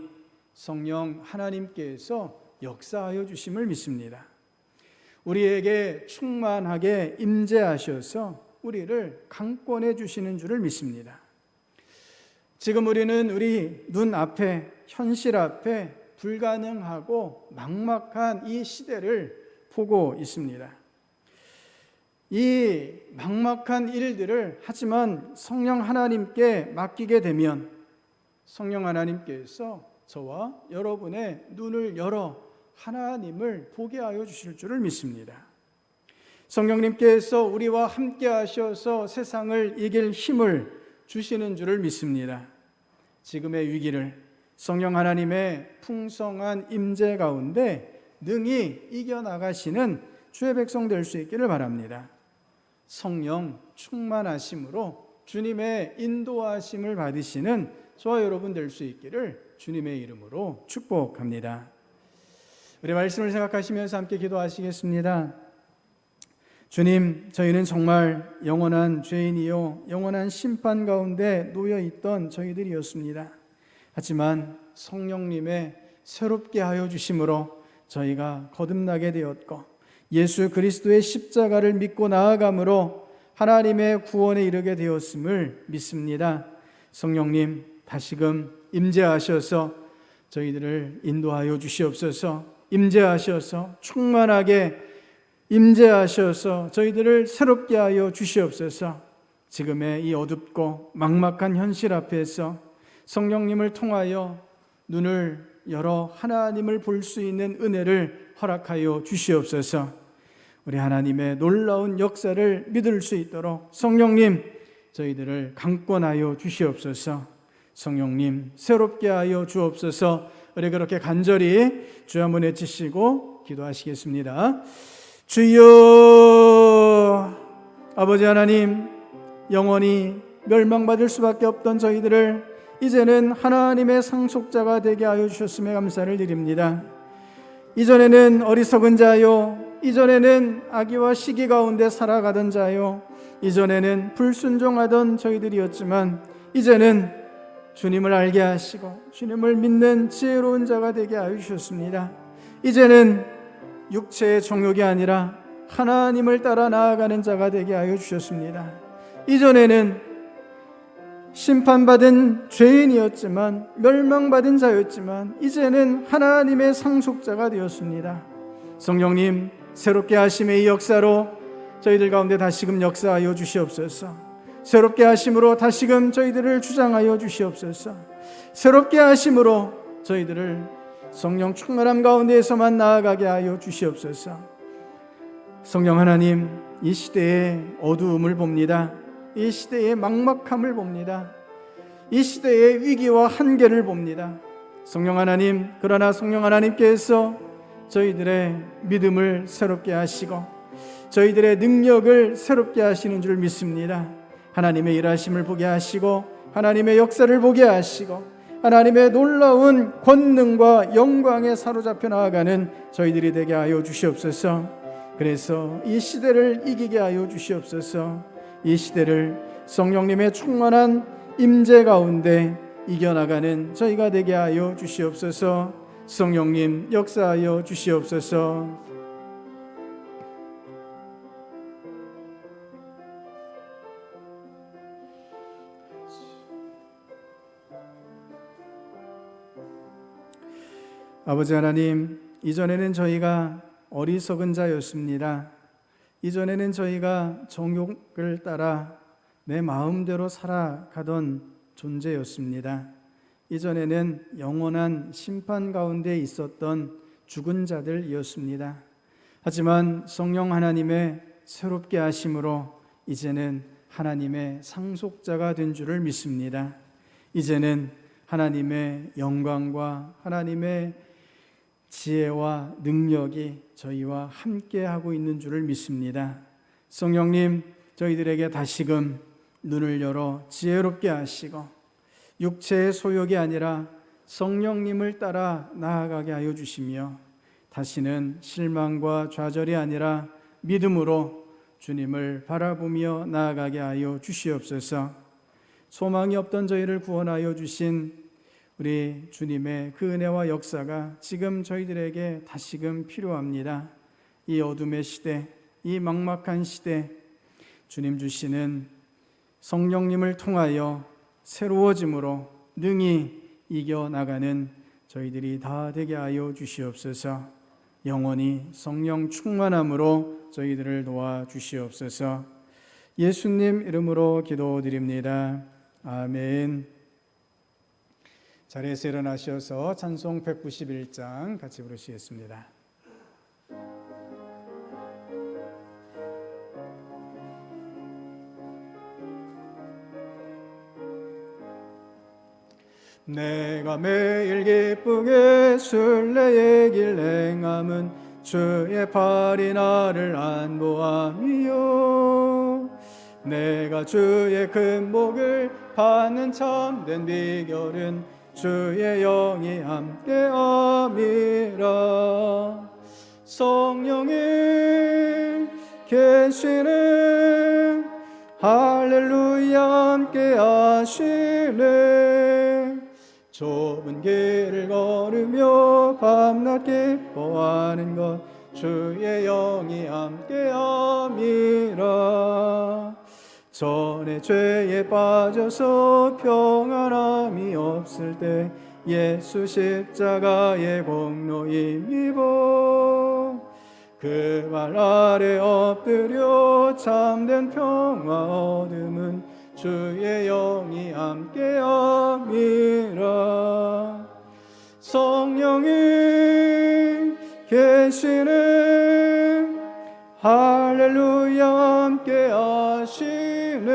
성령 하나님께서 역사하여 주심을 믿습니다. 우리에게 충만하게 임재하셔서 우리를 강권해 주시는 줄을 믿습니다. 지금 우리는 우리 눈앞에, 현실 앞에 불가능하고 막막한 이 시대를 보고 있습니다. 이 막막한 일들을 하지만 성령 하나님께 맡기게 되면 성령 하나님께서 저와 여러분의 눈을 열어 하나님을 보게 하여 주실 줄을 믿습니다. 성령님께서 우리와 함께 하셔서 세상을 이길 힘을 주시는 줄을 믿습니다. 지금의 위기를 성령 하나님의 풍성한 임재 가운데 능히 이겨나가시는 주의 백성 될 수 있기를 바랍니다. 성령 충만하심으로 주님의 인도하심을 받으시는 저와 여러분 될 수 있기를 주님의 이름으로 축복합니다. 우리 말씀을 생각하시면서 함께 기도하시겠습니다. 주님, 저희는 정말 영원한 죄인이요 영원한 심판 가운데 놓여있던 저희들이었습니다. 하지만 성령님의 새롭게 하여 주심으로 저희가 거듭나게 되었고 예수 그리스도의 십자가를 믿고 나아감으로 하나님의 구원에 이르게 되었음을 믿습니다. 성령님, 다시금 임재하셔서 저희들을 인도하여 주시옵소서. 임재하셔서 충만하게 임재하셔서 저희들을 새롭게 하여 주시옵소서. 지금의 이 어둡고 막막한 현실 앞에서 성령님을 통하여 눈을 열어 하나님을 볼 수 있는 은혜를 허락하여 주시옵소서. 우리 하나님의 놀라운 역사를 믿을 수 있도록 성령님 저희들을 강권하여 주시옵소서. 성령님 새롭게 하여 주옵소서. 우리 그렇게 간절히 주의 한번 외치시고 기도하시겠습니다. 주여, 아버지 하나님, 영원히 멸망받을 수밖에 없던 저희들을 이제는 하나님의 상속자가 되게 하여 주셨음에 감사를 드립니다. 이전에는 어리석은 자요, 이전에는 악의와 시기 가운데 살아가던 자요, 이전에는 불순종하던 저희들이었지만 이제는 주님을 알게 하시고 주님을 믿는 지혜로운 자가 되게 하여 주셨습니다. 이제는 육체의 정욕이 아니라 하나님을 따라 나아가는 자가 되게 하여 주셨습니다. 이전에는 심판받은 죄인이었지만 멸망받은 자였지만 이제는 하나님의 상속자가 되었습니다. 성령님 새롭게 하심의 이 역사로 저희들 가운데 다시금 역사하여 주시옵소서. 새롭게 하심으로 다시금 저희들을 주장하여 주시옵소서. 새롭게 하심으로 저희들을 성령 충만함 가운데에서만 나아가게 하여 주시옵소서. 성령 하나님, 이 시대의 어두움을 봅니다. 이 시대의 막막함을 봅니다. 이 시대의 위기와 한계를 봅니다. 성령 하나님, 그러나 성령 하나님께서 저희들의 믿음을 새롭게 하시고 저희들의 능력을 새롭게 하시는 줄 믿습니다. 하나님의 일하심을 보게 하시고 하나님의 역사를 보게 하시고 하나님의 놀라운 권능과 영광에 사로잡혀 나아가는 저희들이 되게 하여 주시옵소서. 그래서 이 시대를 이기게 하여 주시옵소서. 이 시대를 성령님의 충만한 임재 가운데 이겨나가는 저희가 되게 하여 주시옵소서. 성령님 역사하여 주시옵소서. 아버지 하나님, 이전에는 저희가 어리석은 자였습니다. 이전에는 저희가 정욕을 따라 내 마음대로 살아가던 존재였습니다. 이전에는 영원한 심판 가운데 있었던 죽은 자들이었습니다. 하지만 성령 하나님의 새롭게 하심으로 이제는 하나님의 상속자가 된 줄을 믿습니다. 이제는 하나님의 영광과 하나님의 지혜와 능력이 저희와 함께하고 있는 줄을 믿습니다. 성령님, 저희들에게 다시금 눈을 열어 지혜롭게 하시고 육체의 소욕이 아니라 성령님을 따라 나아가게 하여 주시며 다시는 실망과 좌절이 아니라 믿음으로 주님을 바라보며 나아가게 하여 주시옵소서. 소망이 없던 저희를 구원하여 주신 우리 주님의 그 은혜와 역사가 지금 저희들에게 다시금 필요합니다. 이 어둠의 시대, 이 막막한 시대, 주님 주시는 성령님을 통하여 새로워짐으로 능히 이겨나가는 저희들이 다 되게 하여 주시옵소서. 영원히 성령 충만함으로 저희들을 도와주시옵소서. 예수님 이름으로 기도드립니다. 아멘. 자리에서 일어나셔서 찬송 191장 같이 부르시겠습니다. 내가 매일 기쁘게 순례의 길 행함은 주의 팔이 나를 안보함이요. 내가 주의 큰 복을 받는 참된 비결은 주의 영이 함께함이라. 성령이 계시네, 할렐루야 함께하시네. 좁은 길을 걸으며 밤낮 기뻐하는 것 주의 영이 함께함이라. 전에 죄에 빠져서 평안함이 없을 때 예수 십자가의 공로 힘입어 그 발 아래 엎드려 참된 평화 얻음은 주의 영이 함께함이라. 성령이 계시네, 할렐루야 함께 하시네.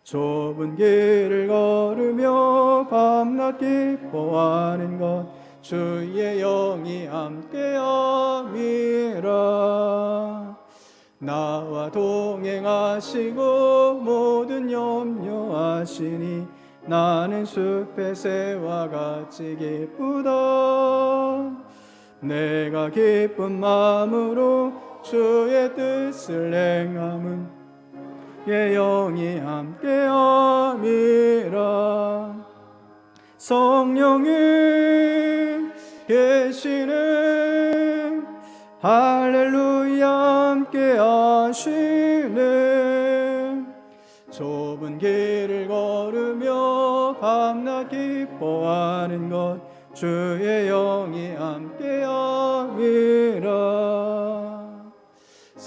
좁은 길을 걸으며 밤낮 기뻐하는 것 주의 영이 함께함이라. 나와 동행하시고 모든 염려하시니 나는 숲의 새와 같이 기쁘다. 내가 기쁜 마음으로 주의 뜻을 행함은 예 영이 함께함이라. 성령이 계시네. 할렐루야 함께 하시네. 좁은 길을 걸으며 밤낮 기뻐하는 것 주의 영이 함께함이라.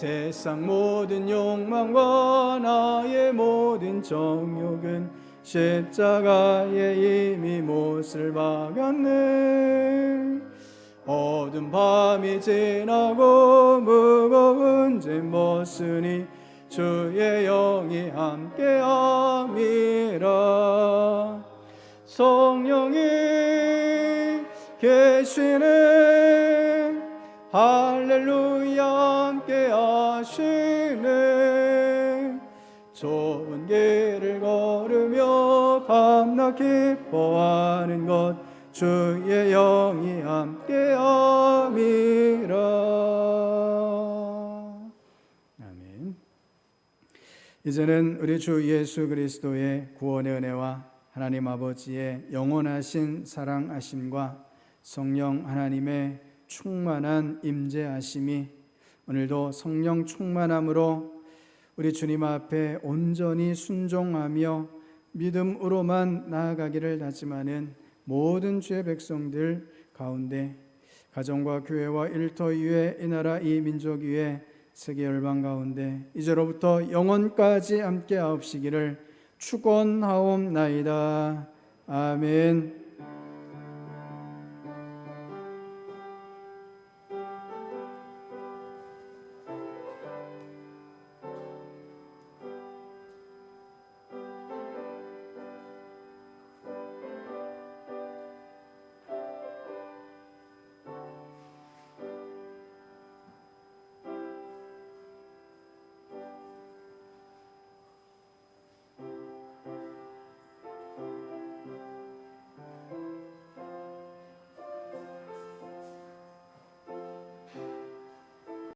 세상 모든 욕망과 나의 모든 정욕은 십자가에 이미 못을 박았네. 어두운 밤이 지나고 무거운 짐 벗으니 주의 영이 함께함이라. 성령이 계시네. 할렐루야 함께 하시네. 좁은 길을 걸으며 밤낮 기뻐하는 것 주의 영이 함께함이라. 아멘. 이제는 우리 주 예수 그리스도의 구원의 은혜와 하나님 아버지의 영원하신 사랑하심과 성령 하나님의 충만한 임재하심이 오늘도 성령 충만함으로 우리 주님 앞에 온전히 순종하며 믿음으로만 나아가기를 다짐하는 모든 주의 백성들 가운데 가정과 교회와 일터 위에 이 나라 이 민족 위에 세계 열방 가운데 이제로부터 영원까지 함께 하옵시기를 축원하옵나이다. 아멘.